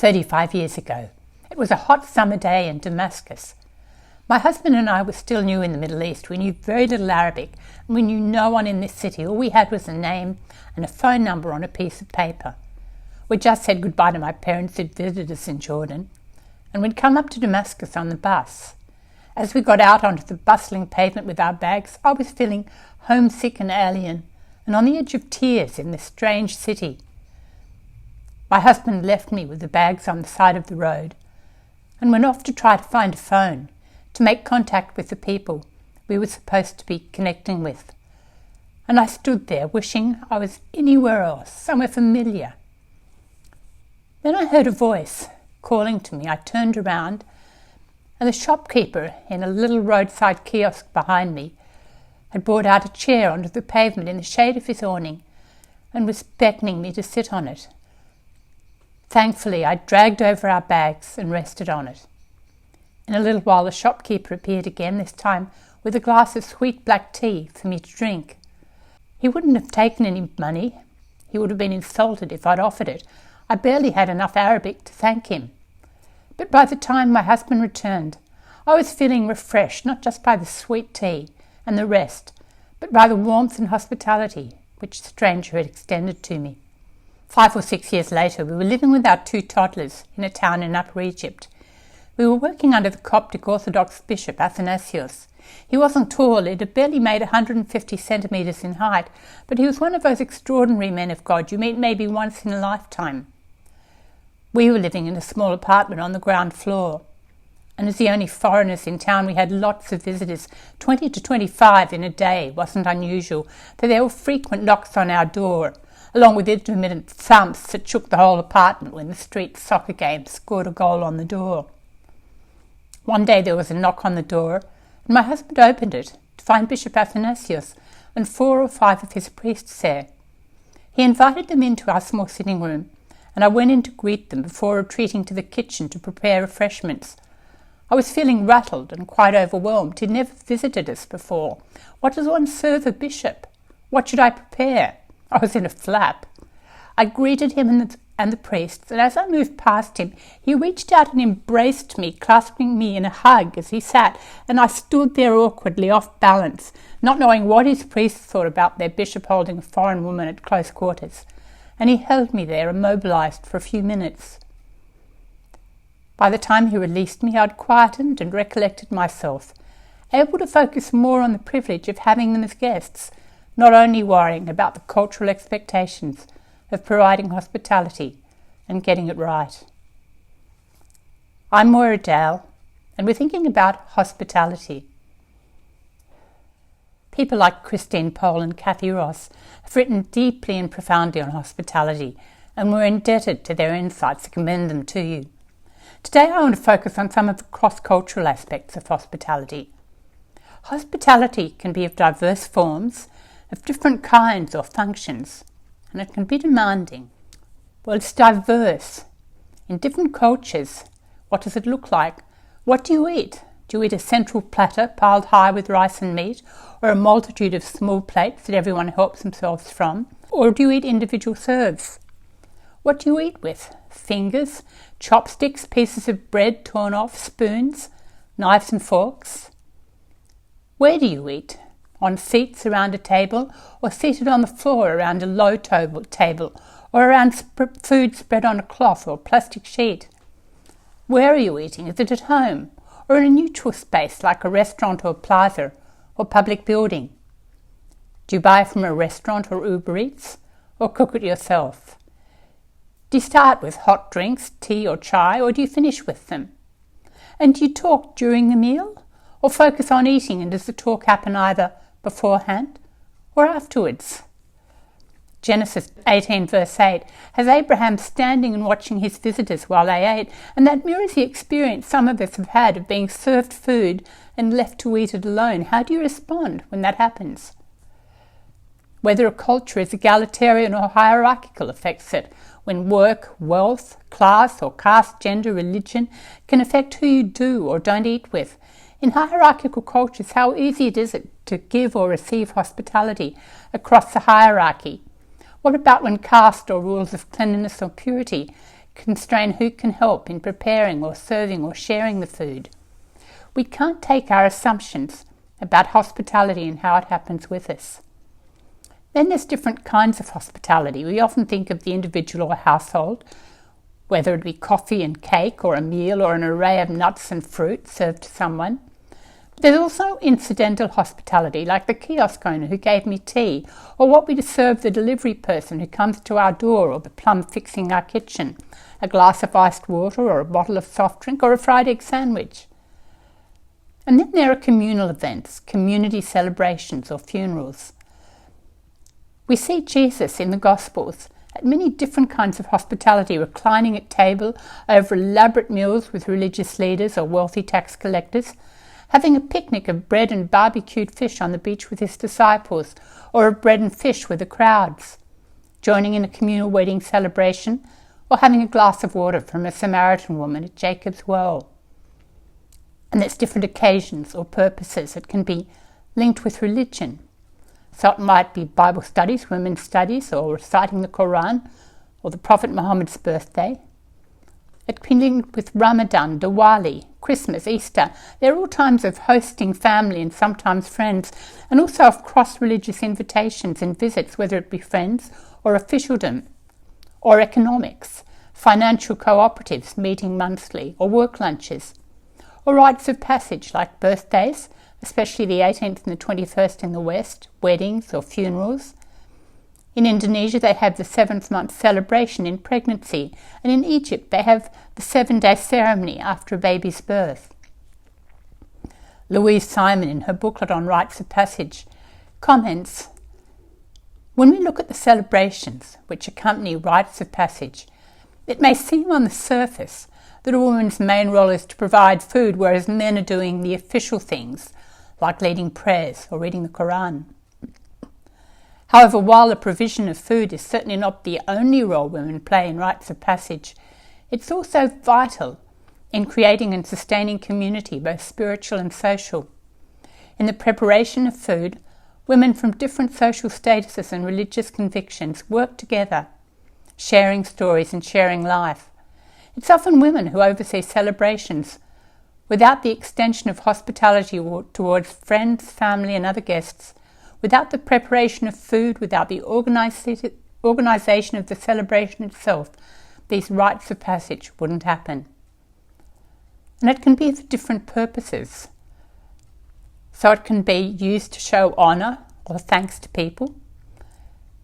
35 years ago. It was a hot summer day in Damascus. My husband and I were still new in the Middle East. We knew very little Arabic, and we knew no one in this city. All we had was a name and a phone number on a piece of paper. We just said goodbye to my parents who'd visited us in Jordan, and we'd come up to Damascus on the bus. As we got out onto the bustling pavement with our bags, I was feeling homesick and alien, and on the edge of tears in this strange city. My husband left me with the bags on the side of the road and went off to try to find a phone to make contact with the people we were supposed to be connecting with. And I stood there wishing I was anywhere else, somewhere familiar. Then I heard a voice calling to me. I turned around, and the shopkeeper in a little roadside kiosk behind me had brought out a chair onto the pavement in the shade of his awning and was beckoning me to sit on it. Thankfully, I dragged over our bags and rested on it. In a little while, the shopkeeper appeared again, this time with a glass of sweet black tea for me to drink. He wouldn't have taken any money. He would have been insulted if I'd offered it. I barely had enough Arabic to thank him. But by the time my husband returned, I was feeling refreshed, not just by the sweet tea and the rest, but by the warmth and hospitality which the stranger had extended to me. 5 or 6 years later, we were living with our 2 toddlers in a town in Upper Egypt. We were working under the Coptic Orthodox Bishop Athanasios. He wasn't tall, he'd have barely made 150 centimetres in height, but he was one of those extraordinary men of God you meet maybe once in a lifetime. We were living in a small apartment on the ground floor, and as the only foreigners in town, we had lots of visitors. 20 to 25 in a day wasn't unusual, for there were frequent knocks on our door, along with intermittent thumps that shook the whole apartment when the street soccer game scored a goal on the door. One day there was a knock on the door, and my husband opened it to find Bishop Athanasios and 4 or 5 of his priests there. He invited them into our small sitting room, and I went in to greet them before retreating to the kitchen to prepare refreshments. I was feeling rattled and quite overwhelmed. He'd never visited us before. What does one serve a bishop? What should I prepare? I was in a flap. I greeted him and the priests, and as I moved past him, he reached out and embraced me, clasping me in a hug as he sat, and I stood there awkwardly off balance, not knowing what his priests thought about their bishop holding a foreign woman at close quarters, and he held me there immobilised for a few minutes. By the time he released me, I'd quietened and recollected myself, able to focus more on the privilege of having them as guests, not only worrying about the cultural expectations of providing hospitality and getting it right. I'm Moyra, and we're thinking about hospitality. People like Christine Pohl and Kathy Ross have written deeply and profoundly on hospitality, and we're indebted to their insights to commend them to you. Today I want to focus on some of the cross-cultural aspects of hospitality. Hospitality can be of diverse forms, of different kinds or functions, and it can be demanding. Well, it's diverse. In different cultures, what does it look like? What do you eat? Do you eat a central platter piled high with rice and meat, or a multitude of small plates that everyone helps themselves from? Or do you eat individual serves? What do you eat with? Fingers, chopsticks, pieces of bread torn off, spoons, knives and forks? Where do you eat? On seats around a table, or seated on the floor around a low table, or around food spread on a cloth or plastic sheet? Where are you eating? Is it at home, or in a neutral space like a restaurant or plaza or public building? Do you buy from a restaurant or Uber Eats, or cook it yourself? Do you start with hot drinks, tea or chai, or do you finish with them? And do you talk during the meal, or focus on eating, and does the talk happen either beforehand or afterwards? Genesis 18 verse 8 has Abraham standing and watching his visitors while they ate, and that mirrors the experience some of us have had of being served food and left to eat it alone. How do you respond when that happens? Whether a culture is egalitarian or hierarchical affects it, when work, wealth, class or caste, gender, religion can affect who you do or don't eat with. In hierarchical cultures, how easy is it to give or receive hospitality across the hierarchy? What about when caste or rules of cleanliness or purity constrain who can help in preparing or serving or sharing the food. We can't take our assumptions about hospitality and how it happens with us. Then there's different kinds of hospitality. We often think of the individual or household, whether it be coffee and cake or a meal or an array of nuts and fruit served to someone. But there's also incidental hospitality, like the kiosk owner who gave me tea, or what we serve the delivery person who comes to our door, or the plum fixing our kitchen, a glass of iced water or a bottle of soft drink or a fried egg sandwich. And then there are communal events, community celebrations or funerals. We see Jesus in the Gospels at many different kinds of hospitality, reclining at table over elaborate meals with religious leaders or wealthy tax collectors, having a picnic of bread and barbecued fish on the beach with his disciples, or of bread and fish with the crowds, joining in a communal wedding celebration, or having a glass of water from a Samaritan woman at Jacob's well. And there's different occasions or purposes that can be linked with religion. So it might be Bible studies, women's studies, or reciting the Quran, or the Prophet Muhammad's birthday. It can be linked with Ramadan, Diwali, Christmas, Easter. They're all times of hosting family and sometimes friends, and also of cross-religious invitations and visits, whether it be friends or officialdom, or economics, financial cooperatives meeting monthly, or work lunches, or rites of passage like birthdays, especially the 18th and the 21st in the West, weddings or funerals. In Indonesia, they have the 7th-month celebration in pregnancy, and in Egypt, they have the 7-day ceremony after a baby's birth. Louise Simon, in her booklet on rites of passage, comments, "When we look at the celebrations which accompany rites of passage, it may seem on the surface that a woman's main role is to provide food, whereas men are doing the official things, like leading prayers or reading the Quran. However, while the provision of food is certainly not the only role women play in rites of passage, it's also vital in creating and sustaining community, both spiritual and social. In the preparation of food, women from different social statuses and religious convictions work together, sharing stories and sharing life. It's often women who oversee celebrations. Without the extension of hospitality towards friends, family and other guests, without the preparation of food, without the organisation of the celebration itself, these rites of passage wouldn't happen. And it can be for different purposes. So it can be used to show honour or thanks to people.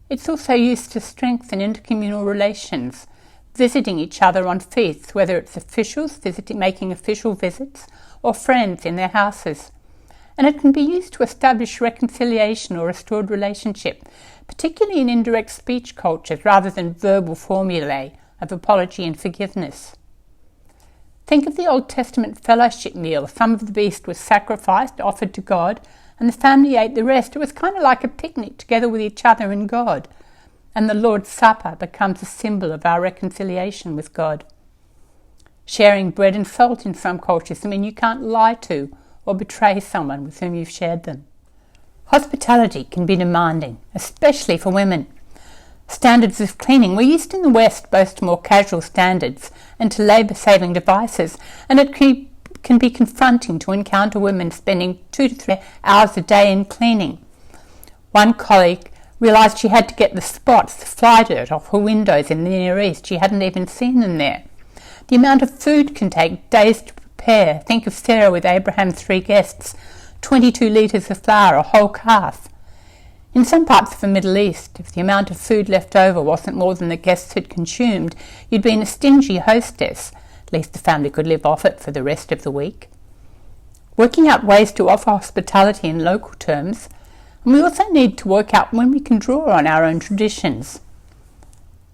It's also used to strengthen intercommunal relations, visiting each other on feasts, whether it's officials making official visits or friends in their houses. And it can be used to establish reconciliation or restored relationship, particularly in indirect speech cultures rather than verbal formulae of apology and forgiveness. Think of the Old Testament fellowship meal. Some of the beast was sacrificed, offered to God, and the family ate the rest. It was kind of like a picnic together with each other and God. And the Lord's Supper becomes a symbol of our reconciliation with God. Sharing bread and salt in some cultures mean you can't lie to or betray someone with whom you've shared them. Hospitality can be demanding, especially for women. Standards of cleaning. We're used in the West both to more casual standards and to labour-saving devices, and it can be confronting to encounter women spending 2 to 3 hours a day in cleaning. One colleague realised she had to get the spots, the fly dirt, off her windows in the Near East. She hadn't even seen them there. The amount of food can take days to prepare. Think of Sarah with Abraham's 3 guests, 22 litres of flour, a whole calf. In some parts of the Middle East, if the amount of food left over wasn't more than the guests had consumed, you'd been a stingy hostess. At least the family could live off it for the rest of the week. Working out ways to offer hospitality in local terms, and we also need to work out when we can draw on our own traditions.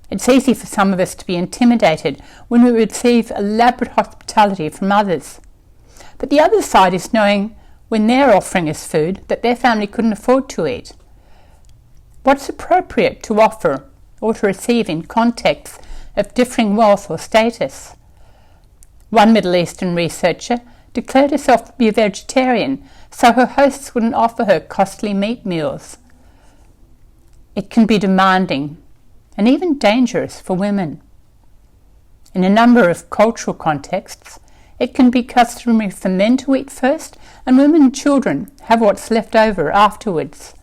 It's easy for some of us to be intimidated when we receive elaborate hospitality from others. But the other side is knowing when they're offering us food that their family couldn't afford to eat. What's appropriate to offer or to receive in contexts of differing wealth or status? One Middle Eastern researcher declared herself to be a vegetarian, so her hosts wouldn't offer her costly meat meals. It can be demanding and even dangerous for women. In a number of cultural contexts, it can be customary for men to eat first and women and children have what's left over afterwards.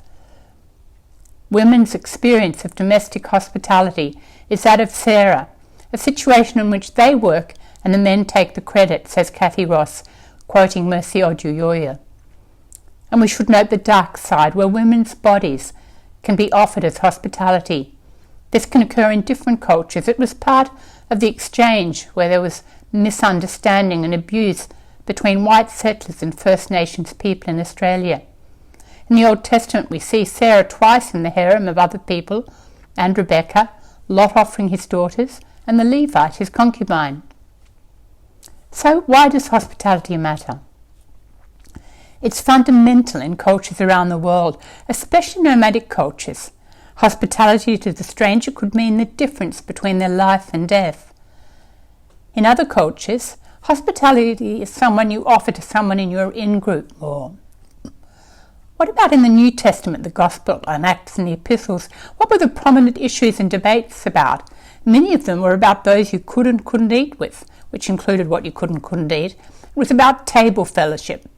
Women's experience of domestic hospitality is that of Sarah, a situation in which they work and the men take the credit, says Kathy Ross, quoting Mercy Oduyoya. And we should note the dark side, where women's bodies can be offered as hospitality. This can occur in different cultures. It was part of the exchange where there was misunderstanding and abuse between white settlers and First Nations people in Australia. In the Old Testament we see Sarah twice in the harem of other people, and Rebecca, Lot offering his daughters, and the Levite, his concubine. So why does hospitality matter? It's fundamental in cultures around the world, especially nomadic cultures. Hospitality to the stranger could mean the difference between their life and death. In other cultures, hospitality is someone you offer to someone in your in-group more. What about in the New Testament, the Gospel and Acts and the Epistles? What were the prominent issues and debates about? Many of them were about those you could and couldn't eat with, which included what you could and couldn't eat. It was about table fellowship.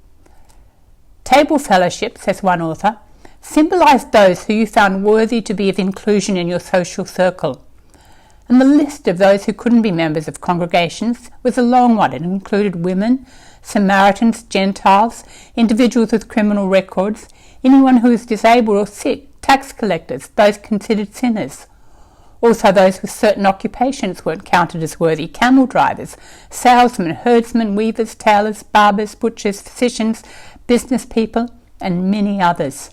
Table fellowship, says one author, symbolised those who you found worthy to be of inclusion in your social circle. And the list of those who couldn't be members of congregations was a long one. It included women, Samaritans, Gentiles, individuals with criminal records, anyone who was disabled or sick, tax collectors, those considered sinners. Also those with certain occupations weren't counted as worthy: camel drivers, salesmen, herdsmen, weavers, tailors, barbers, butchers, physicians, business people, and many others.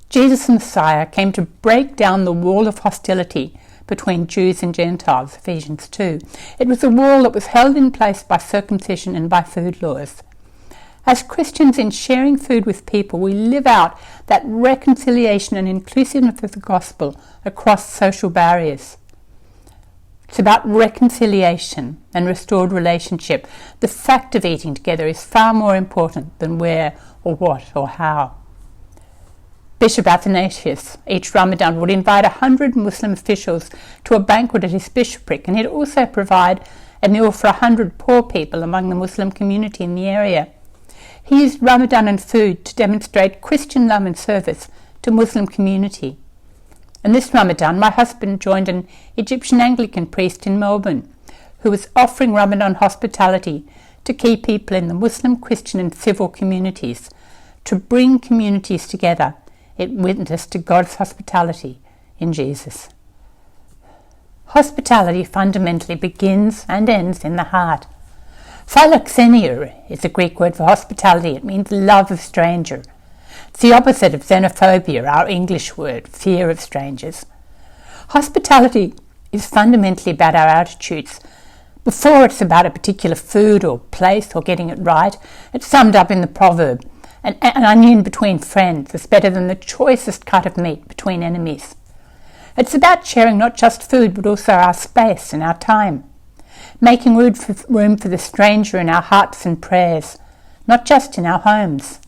Jesus the Messiah came to break down the wall of hostility between Jews and Gentiles, Ephesians 2. It was a wall that was held in place by circumcision and by food laws. As Christians, in sharing food with people, we live out that reconciliation and inclusiveness of the gospel across social barriers. It's about reconciliation and restored relationship. The fact of eating together is far more important than where or what or how. Bishop Athanasius each Ramadan would invite 100 Muslim officials to a banquet at his bishopric, and he'd also provide a meal for 100 poor people among the Muslim community in the area. He used Ramadan and food to demonstrate Christian love and service to Muslim community. And this Ramadan, my husband joined an Egyptian Anglican priest in Melbourne who was offering Ramadan hospitality to key people in the Muslim, Christian and civil communities to bring communities together. It witnessed to God's hospitality in Jesus. Hospitality fundamentally begins and ends in the heart. Philoxenia is a Greek word for hospitality. It means love of stranger. It's the opposite of xenophobia, our English word, fear of strangers. Hospitality is fundamentally about our attitudes. Before it's about a particular food or place or getting it right, it's summed up in the proverb, an onion between friends is better than the choicest cut of meat between enemies. It's about sharing not just food but also our space and our time, making room for the stranger in our hearts and prayers, not just in our homes.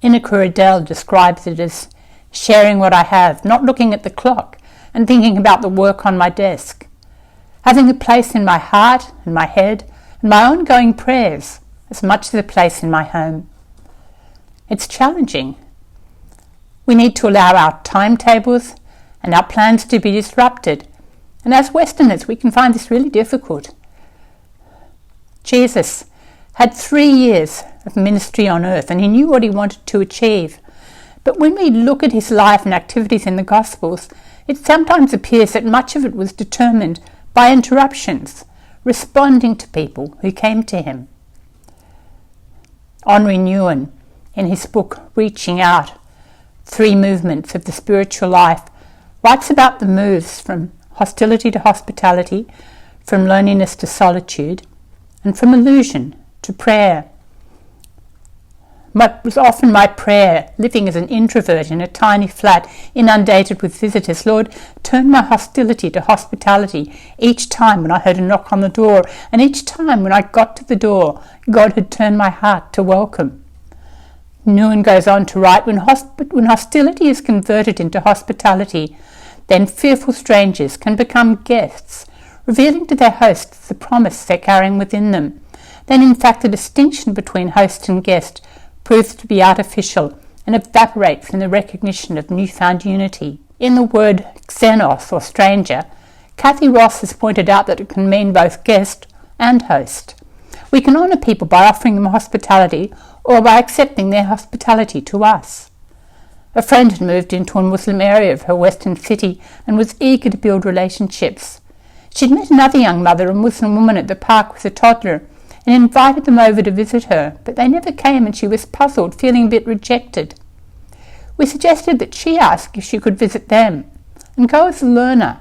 Inaka Adele describes it as sharing what I have, not looking at the clock and thinking about the work on my desk, having a place in my heart and my head and my ongoing prayers as much as a place in my home. It's challenging. We need to allow our timetables and our plans to be disrupted, and as Westerners we can find this really difficult. Jesus had 3 years of ministry on earth and he knew what he wanted to achieve. But when we look at his life and activities in the Gospels, it sometimes appears that much of it was determined by interruptions, responding to people who came to him. Henri Nouwen, in his book Reaching Out, 3 Movements of the Spiritual Life, writes about the moves from hostility to hospitality, from loneliness to solitude, and from illusion to prayer. What was often my prayer, living as an introvert in a tiny flat inundated with visitors, Lord, turn my hostility to hospitality each time when I heard a knock on the door, and each time when I got to the door, God had turned my heart to welcome. Nouwen goes on to write, when hostility is converted into hospitality, then fearful strangers can become guests, revealing to their hosts the promise they're carrying within them, then in fact the distinction between host and guest proves to be artificial and evaporates in the recognition of newfound unity. In the word xenos, or stranger, Kathy Ross has pointed out that it can mean both guest and host. We can honour people by offering them hospitality or by accepting their hospitality to us. A friend had moved into a Muslim area of her western city and was eager to build relationships. She'd met another young mother, a Muslim woman, at the park with a toddler and invited them over to visit her, but they never came and she was puzzled, feeling a bit rejected. We suggested that she ask if she could visit them and go as a learner,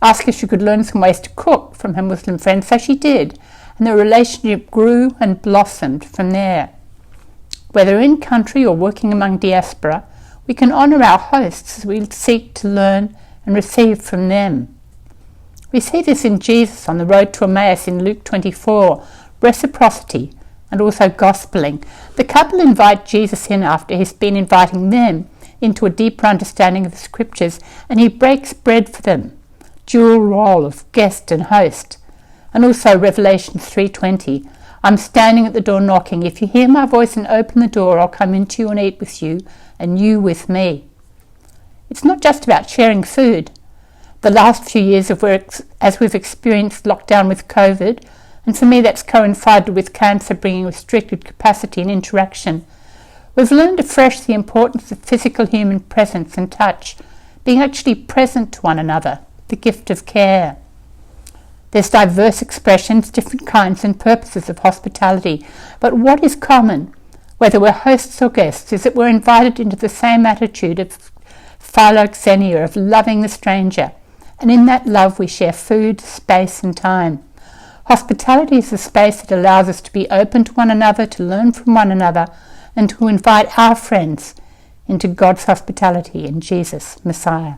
ask if she could learn some ways to cook from her Muslim friends, so she did, and the relationship grew and blossomed from there. Whether in country or working among diaspora, we can honour our hosts as we seek to learn and receive from them. We see this in Jesus on the road to Emmaus in Luke 24, reciprocity and also gospeling. The couple invite Jesus in after he's been inviting them into a deeper understanding of the scriptures, and he breaks bread for them, dual role of guest and host. And also Revelation 3:20, I'm standing at the door knocking. If you hear my voice and open the door, I'll come into you and eat with you, and you with me. It's not just about sharing food. The last few years of work, as we've experienced lockdown with COVID, and for me that's coincided with cancer bringing restricted capacity and interaction, we've learned afresh the importance of physical human presence and touch, being actually present to one another, the gift of care. There's diverse expressions, different kinds and purposes of hospitality, but what is common, whether we're hosts or guests, is that we're invited into the same attitude of philoxenia, of loving the stranger, and in that love we share food, space and time. Hospitality is the space that allows us to be open to one another, to learn from one another, and to invite our friends into God's hospitality in Jesus, Messiah.